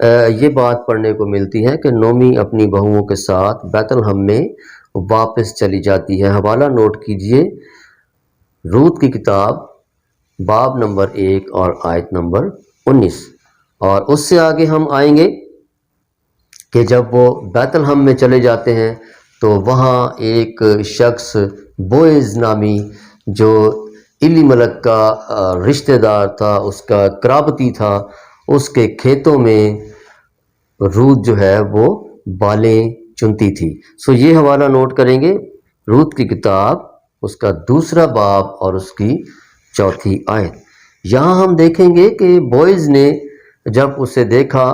یہ بات پڑھنے کو ملتی ہے کہ نومی اپنی بہوؤں کے ساتھ بیت الحم میں واپس چلی جاتی ہے۔ حوالہ نوٹ کیجئے، روت کی کتاب باب نمبر 1 اور آیت نمبر 19۔ اور اس سے آگے ہم آئیں گے کہ جب وہ بیت الحم میں چلے جاتے ہیں تو وہاں ایک شخص بوئز نامی جو ایلی ملک کا رشتہ دار تھا، اس کا قرابتی تھا، اس کے کھیتوں میں روت جو ہے وہ بالیں چنتی تھی۔ سو یہ حوالہ نوٹ کریں گے، روت کی کتاب اس کا 2 باب اور اس کی 4 آیت۔ یہاں ہم دیکھیں گے کہ بوئز نے جب اسے دیکھا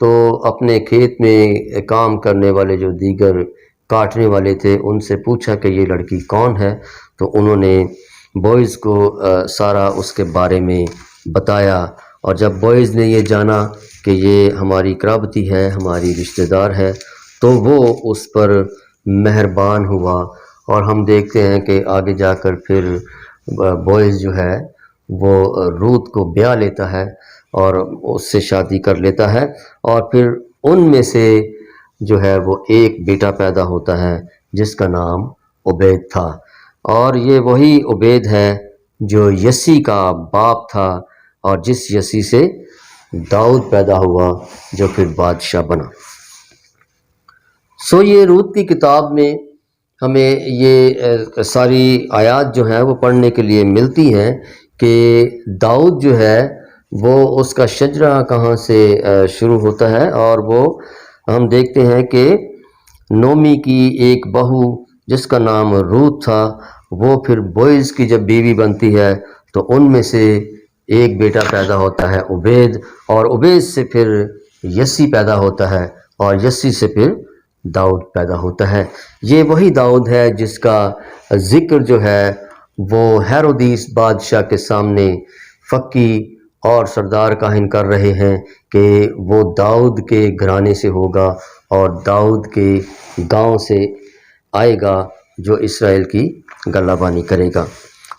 تو اپنے کھیت میں کام کرنے والے جو دیگر کاٹنے والے تھے ان سے پوچھا کہ یہ لڑکی کون ہے، تو انہوں نے بوئز کو سارا اس کے بارے میں بتایا، اور جب بوئز نے یہ جانا کہ یہ ہماری قرابتی ہے، ہماری رشتہ دار ہے، تو وہ اس پر مہربان ہوا، اور ہم دیکھتے ہیں کہ آگے جا کر پھر بوئز جو ہے وہ روت کو بیاہ لیتا ہے اور اس سے شادی کر لیتا ہے، اور پھر ان میں سے جو ہے وہ ایک بیٹا پیدا ہوتا ہے جس کا نام عبید تھا، اور یہ وہی عبید ہے جو یسی کا باپ تھا، اور جس یسی سے داؤد پیدا ہوا جو پھر بادشاہ بنا۔ سو یہ روت کی کتاب میں ہمیں یہ ساری آیات جو ہیں وہ پڑھنے کے لیے ملتی ہیں کہ داؤد جو ہے وہ اس کا شجرہ کہاں سے شروع ہوتا ہے، اور وہ ہم دیکھتے ہیں کہ نومی کی ایک بہو جس کا نام روت تھا، وہ پھر بوئز کی جب بیوی بنتی ہے تو ان میں سے ایک بیٹا پیدا ہوتا ہے عبید، اور عبید سے پھر یسی پیدا ہوتا ہے، اور یسی سے پھر داؤد پیدا ہوتا ہے۔ یہ وہی داؤد ہے جس کا ذکر جو ہے وہ ہیرودیس بادشاہ کے سامنے فقی اور سردار کاہن کر رہے ہیں کہ وہ داؤد کے گھرانے سے ہوگا اور داؤد کے گاؤں سے آئے گا جو اسرائیل کی غلہ بانی کرے گا۔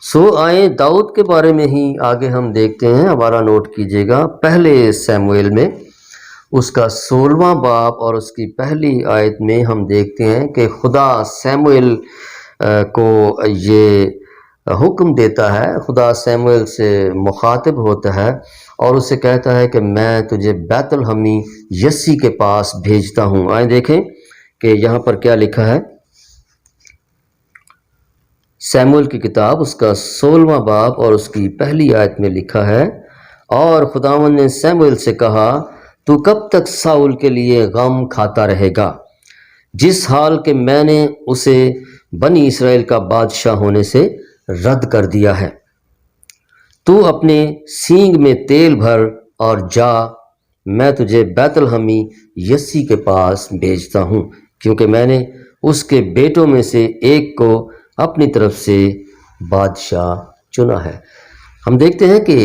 سو آئیں داؤد کے بارے میں ہی آگے ہم دیکھتے ہیں، ہمارا نوٹ کیجئے گا پہلے سیموئیل میں اس کا 16واں باب اور اس کی پہلی آیت میں ہم دیکھتے ہیں کہ خدا سیموئیل کو یہ حکم دیتا ہے، خدا سیموئیل سے مخاطب ہوتا ہے اور اسے کہتا ہے کہ میں تجھے بیت الحمی یسی کے پاس بھیجتا ہوں۔ آئیں دیکھیں کہ یہاں پر کیا لکھا ہے۔ سیموئیل کی کتاب اس کا 16واں باب اور اس کی پہلی آیت میں لکھا ہے، اور خداوند نے سیموئیل سے کہا تو کب تک ساؤل کے لیے غم کھاتا رہے گا، جس حال کہ میں نے اسے بنی اسرائیل کا بادشاہ ہونے سے رد کر دیا ہے۔ تو اپنے سینگ میں تیل بھر اور جا، میں تجھے بیت الحمی یسی کے پاس بھیجتا ہوں، کیونکہ میں نے اس کے بیٹوں میں سے ایک کو اپنی طرف سے بادشاہ چنا ہے۔ ہم دیکھتے ہیں کہ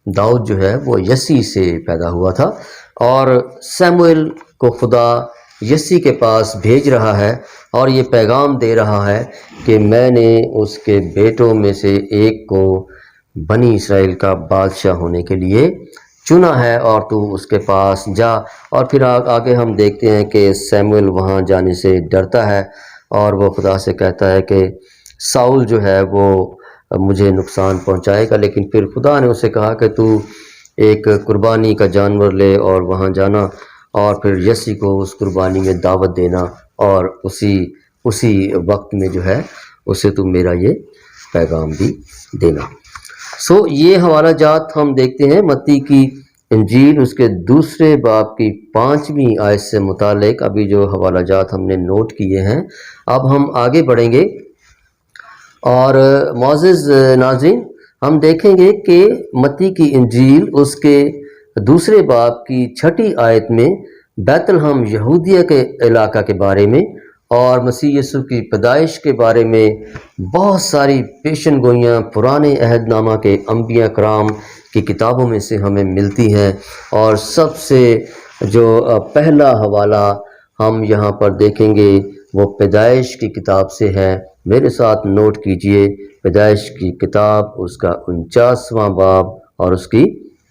داؤد جو ہے وہ یسی سے پیدا ہوا تھا، اور سیموئیل کو خدا یسی کے پاس بھیج رہا ہے اور یہ پیغام دے رہا ہے کہ میں نے اس کے بیٹوں میں سے ایک کو بنی اسرائیل کا بادشاہ ہونے کے لیے چنا ہے، اور تو اس کے پاس جا۔ اور پھر آگے ہم دیکھتے ہیں کہ سیموئیل وہاں جانے سے ڈرتا ہے اور وہ خدا سے کہتا ہے کہ ساؤل جو ہے وہ مجھے نقصان پہنچائے گا، لیکن پھر خدا نے اسے کہا کہ تو ایک قربانی کا جانور لے اور وہاں جانا، اور پھر یسی کو اس قربانی میں دعوت دینا، اور اسی وقت میں جو ہے اسے تو میرا یہ پیغام بھی دینا۔ سو یہ حوالہ جات ہم دیکھتے ہیں متی کی انجیل اس کے 2 باب کی 5ویں آیت سے متعلق۔ ابھی جو حوالہ جات ہم نے نوٹ کیے ہیں، اب ہم آگے بڑھیں گے، اور معزز ناظرین ہم دیکھیں گے کہ متی کی انجیل اس کے 2 باب کی 6 آیت میں بیت الحم یہودیہ کے علاقہ کے بارے میں اور مسیح یسوع کی پیدائش کے بارے میں بہت ساری پیشن گوئیاں پرانے عہد نامہ کے انبیاء کرام کی کتابوں میں سے ہمیں ملتی ہیں، اور سب سے جو پہلا حوالہ ہم یہاں پر دیکھیں گے وہ پیدائش کی کتاب سے ہے۔ میرے ساتھ نوٹ کیجئے، پیدائش کی کتاب اس کا 49واں باب اور اس کی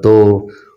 2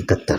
71।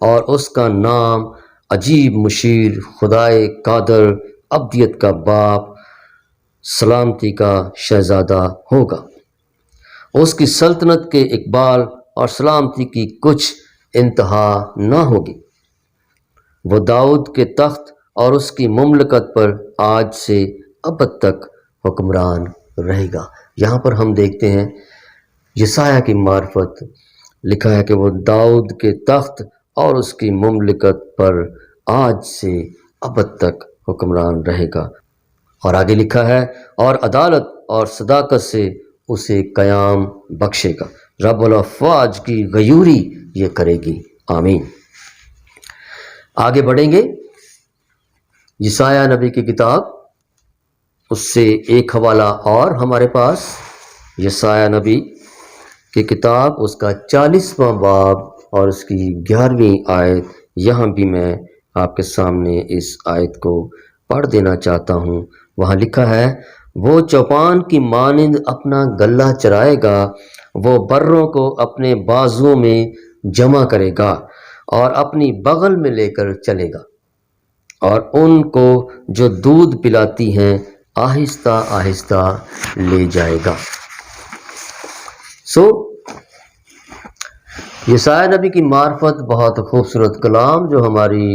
اور اس کا نام عجیب مشیر، خدائے قادر، ابدیت کا باپ، سلامتی کا شہزادہ ہوگا۔ اس کی سلطنت کے اقبال اور سلامتی کی کچھ انتہا نہ ہوگی۔ وہ داؤد کے تخت اور اس کی مملکت پر آج سے ابد تک حکمران رہے گا۔ یہاں پر ہم دیکھتے ہیں یسایہ کی معرفت، لکھا ہے کہ وہ داؤد کے تخت اور اس کی مملکت پر آج سے ابد تک حکمران رہے گا۔ اور آگے لکھا ہے اور عدالت اور صداقت سے اسے قیام بخشے گا، رب الافواج کی غیوری یہ کرے گی، آمین۔ آگے بڑھیں گے، یسایہ نبی کی کتاب، اس سے ایک حوالہ اور ہمارے پاس، یسایہ نبی کی کتاب، اس کا 40واں باب اور اس کی 11ویں آیت۔ یہاں بھی میں آپ کے سامنے اس آیت کو پڑھ دینا چاہتا ہوں۔ وہاں لکھا ہے، وہ چوپان کی مانند اپنا غلہ چرائے گا، وہ بروں کو اپنے بازوؤں میں جمع کرے گا اور اپنی بغل میں لے کر چلے گا، اور ان کو جو دودھ پلاتی ہیں آہستہ آہستہ لے جائے گا۔ یسایہ نبی کی معرفت، بہت خوبصورت کلام جو ہماری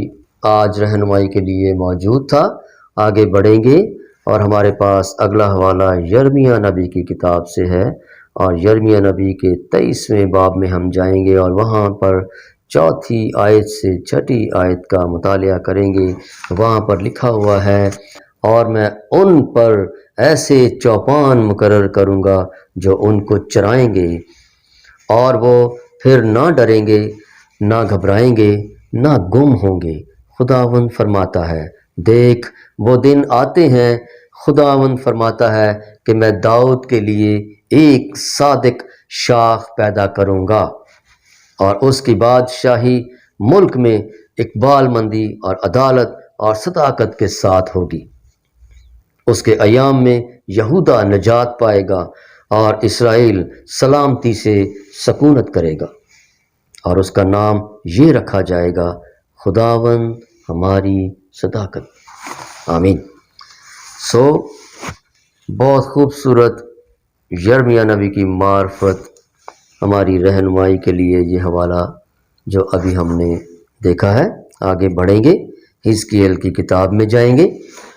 آج رہنمائی کے لیے موجود تھا۔ آگے بڑھیں گے اور ہمارے پاس اگلا حوالہ یرمیہ نبی کی کتاب سے ہے، اور یرمیہ نبی کے 23ویں باب میں ہم جائیں گے اور وہاں پر 4 آیت سے 6 آیت کا مطالعہ کریں گے۔ وہاں پر لکھا ہوا ہے، اور میں ان پر ایسے چوپان مقرر کروں گا جو ان کو چرائیں گے، اور وہ پھر نہ ڈریں گے، نہ گھبرائیں گے، نہ گم ہوں گے۔ خداوند فرماتا ہے، دیکھ وہ دن آتے ہیں، خداوند فرماتا ہے کہ میں داؤد کے لیے ایک صادق شاخ پیدا کروں گا، اور اس کی بادشاہی ملک میں اقبال مندی اور عدالت اور صداقت کے ساتھ ہوگی۔ اس کے ایام میں یہودا نجات پائے گا اور اسرائیل سلامتی سے سکونت کرے گا، اور اس کا نام یہ رکھا جائے گا، خداوند ہماری صداقت، آمین۔ بہت خوبصورت یرمیہ نبی کی معرفت ہماری رہنمائی کے لیے یہ حوالہ جو ابھی ہم نے دیکھا ہے۔ آگے بڑھیں گے، حزقییل کی کتاب میں جائیں گے،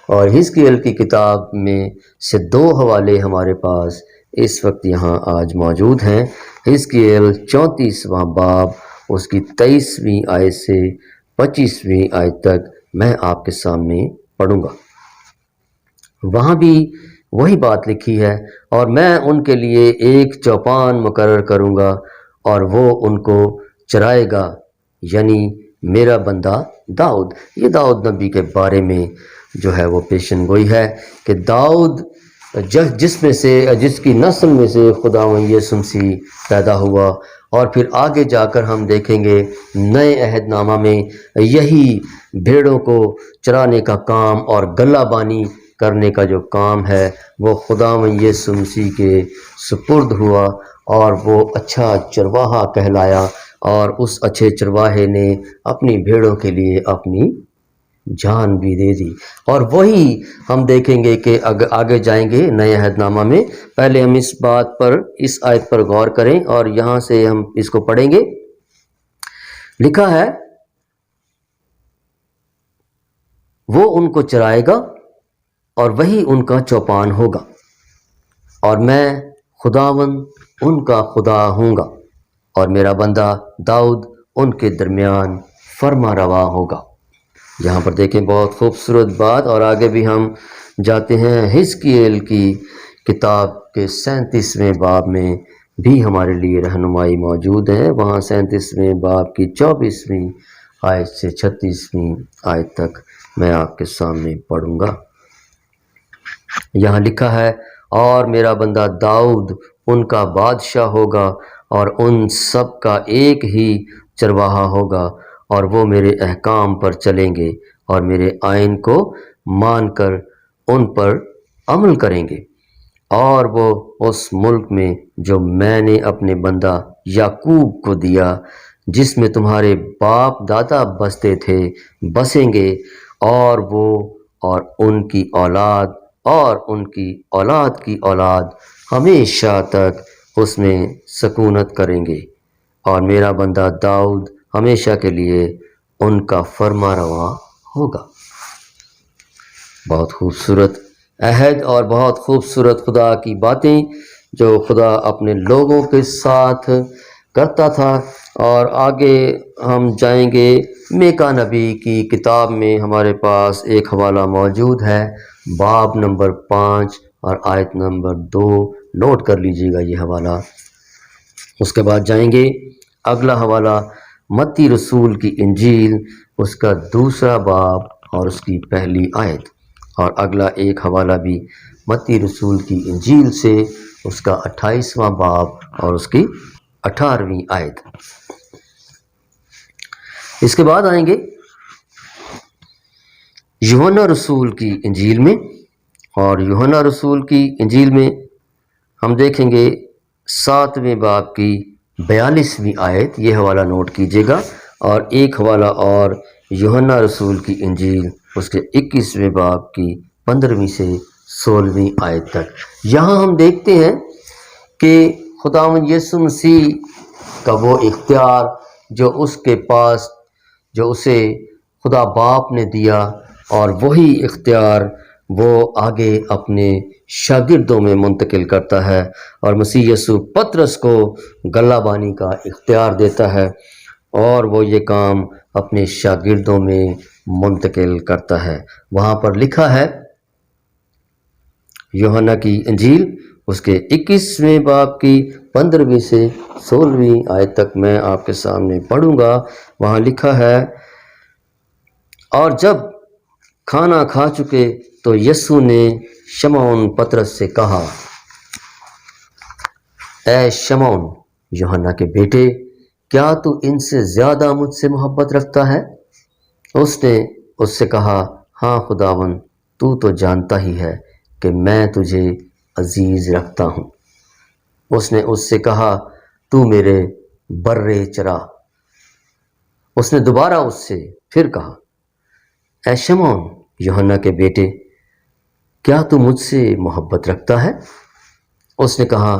اور حزقییل کی کتاب میں سے 2 حوالے ہمارے پاس اس وقت یہاں آج موجود ہیں۔ حزقییل 34واں باب، اس کی 23ویں آیت سے 25ویں آیت تک میں آپ کے سامنے پڑھوں گا۔ وہاں بھی وہی بات لکھی ہے، اور میں ان کے لیے ایک چوپان مقرر کروں گا اور وہ ان کو چرائے گا، یعنی میرا بندہ داؤد۔ یہ داؤد نبی کے بارے میں جو ہے وہ پیشن گوئی ہے کہ داؤد جس کی نسل میں سے خداوند یسوع مسیح پیدا ہوا، اور پھر آگے جا کر ہم دیکھیں گے نئے عہد نامہ میں یہی بھیڑوں کو چرانے کا کام اور غلہ بانی کرنے کا جو کام ہے وہ خداوند یسوع مسیح کے سپرد ہوا، اور وہ اچھا چرواہا کہلایا، اور اس اچھے چرواہے نے اپنی بھیڑوں کے لیے اپنی جان بھی دے دی۔ اور وہی ہم دیکھیں گے کہ آگے جائیں گے نئے عہد نامہ میں۔ پہلے ہم اس آیت پر غور کریں، اور یہاں سے ہم اس کو پڑھیں گے۔ لکھا ہے، وہ ان کو چرائے گا اور وہی ان کا چوپان ہوگا، اور میں خداوند ان کا خدا ہوں گا، اور میرا بندہ داؤد ان کے درمیان فرما روا ہوگا۔ یہاں پر دیکھیں بہت خوبصورت بات، اور آگے بھی ہم جاتے ہیں۔ حزقییل کی کتاب کے 37ویں باب میں بھی ہمارے لیے رہنمائی موجود ہے۔ وہاں 37ویں باب کی 24ویں آیت سے 36ویں آیت تک میں آپ کے سامنے پڑھوں گا۔ یہاں لکھا ہے، اور میرا بندہ داؤد ان کا بادشاہ ہوگا، اور ان سب کا ایک ہی چرواہا ہوگا، اور وہ میرے احکام پر چلیں گے اور میرے آئین کو مان کر ان پر عمل کریں گے، اور وہ اس ملک میں جو میں نے اپنے بندہ یعقوب کو دیا جس میں تمہارے باپ دادا بستے تھے بسیں گے، اور وہ اور ان کی اولاد اور ان کی اولاد کی اولاد ہمیشہ تک اس میں سکونت کریں گے، اور میرا بندہ داؤد ہمیشہ کے لیے ان کا فرما رواں ہوگا۔ بہت خوبصورت عہد اور بہت خوبصورت خدا کی باتیں جو خدا اپنے لوگوں کے ساتھ کرتا تھا۔ اور آگے ہم جائیں گے، میکا نبی کی کتاب میں ہمارے پاس ایک حوالہ موجود ہے، باب نمبر 5 اور آیت نمبر 2، نوٹ کر لیجئے گا یہ حوالہ۔ اس کے بعد جائیں گے اگلا حوالہ متی رسول کی انجیل، اس کا 2 باب اور اس کی پہلی آیت، اور اگلا ایک حوالہ بھی متی رسول کی انجیل سے، اس کا 28واں باب اور اس کی 18ویں آیت۔ اس کے بعد آئیں گے یوحنا رسول کی انجیل میں، اور یوحنا رسول کی انجیل میں ہم دیکھیں گے 7ویں باب کی 42ویں آیت، یہ حوالہ نوٹ کیجیے گا، اور ایک حوالہ اور یوحنا رسول کی انجیل اس کے 21ویں باب کی 15ویں سے 16ویں آیت تک۔ یہاں ہم دیکھتے ہیں کہ خداوند یسوع مسیح کا وہ اختیار جو اس کے پاس، جو اسے خدا باپ نے دیا، اور وہی اختیار وہ آگے اپنے شاگردوں میں منتقل کرتا ہے، اور مسیح یسوع پطرس کو گلہ بانی کا اختیار دیتا ہے، اور وہ یہ کام اپنے شاگردوں میں منتقل کرتا ہے۔ وہاں پر لکھا ہے یوحنا کی انجیل اس کے 21ویں باب کی 15ویں سے 16ویں آیت تک میں آپ کے سامنے پڑھوں گا۔ وہاں لکھا ہے، اور جب کھانا کھا چکے تو یسوع نے شمعون پطرس سے کہا، اے شمعون یوحنا کے بیٹے، کیا تو ان سے زیادہ مجھ سے محبت رکھتا ہے؟ اس نے اس سے کہا، ہاں خداوند، تو جانتا ہی ہے کہ میں تجھے عزیز رکھتا ہوں۔ اس نے اس سے کہا، تو میرے برے چرا۔ اس نے دوبارہ اس سے پھر کہا، اے شمعون یوحنا کے بیٹے، کیا تو مجھ سے محبت رکھتا ہے؟ اس نے کہا،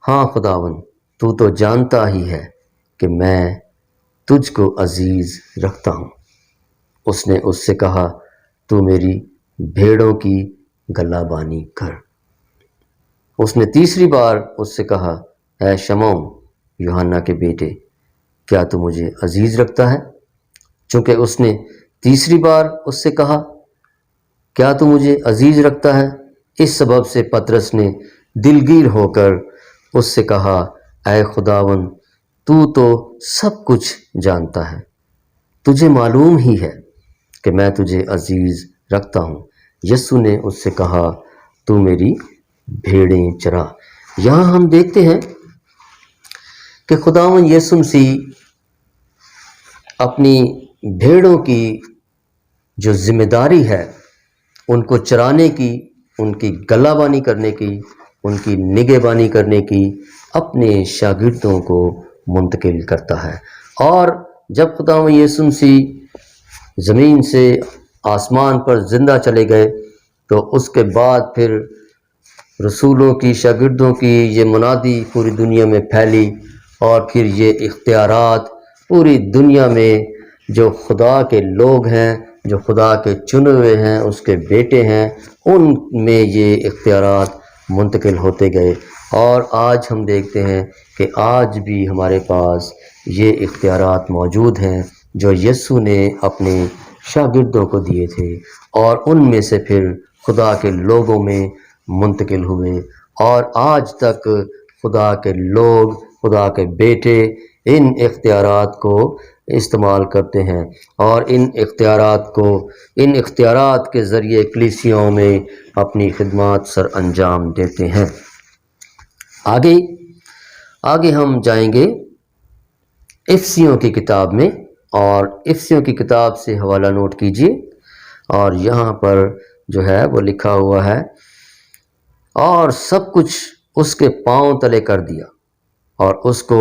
ہاں خداوند، تو جانتا ہی ہے کہ میں تجھ کو عزیز رکھتا ہوں۔ اس نے اس سے کہا، تو میری بھیڑوں کی گلہ بانی کر۔ اس نے تیسری بار اس سے کہا، اے شمعون یوحنا کے بیٹے، کیا تو مجھے عزیز رکھتا ہے؟ چونکہ اس نے تیسری بار اس سے کہا، کیا تو مجھے عزیز رکھتا ہے، اس سبب سے پطرس نے دلگیر ہو کر اس سے کہا، اے خداوند، تو سب کچھ جانتا ہے، تجھے معلوم ہی ہے کہ میں تجھے عزیز رکھتا ہوں۔ یسوع نے اس سے کہا، تو میری بھیڑیں چرا۔ یہاں ہم دیکھتے ہیں کہ خداوند یسوع مسیح اپنی بھیڑوں کی جو ذمہ داری ہے ان کو چرانے کی، ان کی گلہ بانی کرنے کی، ان کی نگہبانی کرنے کی اپنے شاگردوں کو منتقل کرتا ہے۔ اور جب خداوند یسوع مسیح زمین سے آسمان پر زندہ چلے گئے تو اس کے بعد پھر رسولوں کی، شاگردوں کی یہ منادی پوری دنیا میں پھیلی، اور پھر یہ اختیارات پوری دنیا میں جو خدا کے لوگ ہیں، جو خدا کے چنے ہوئے ہیں، اس کے بیٹے ہیں، ان میں یہ اختیارات منتقل ہوتے گئے۔ اور آج ہم دیکھتے ہیں کہ آج بھی ہمارے پاس یہ اختیارات موجود ہیں جو یسوع نے اپنے شاگردوں کو دیے تھے، اور ان میں سے پھر خدا کے لوگوں میں منتقل ہوئے، اور آج تک خدا کے لوگ، خدا کے بیٹے ان اختیارات کو استعمال کرتے ہیں، اور ان اختیارات کے ذریعے کلیسیاؤں میں اپنی خدمات سر انجام دیتے ہیں۔ آگے ہم جائیں گے افسیوں کی کتاب میں، اور افسیوں کی کتاب سے حوالہ نوٹ کیجیے، اور یہاں پر جو ہے وہ لکھا ہوا ہے، اور سب کچھ اس کے پاؤں تلے کر دیا اور اس کو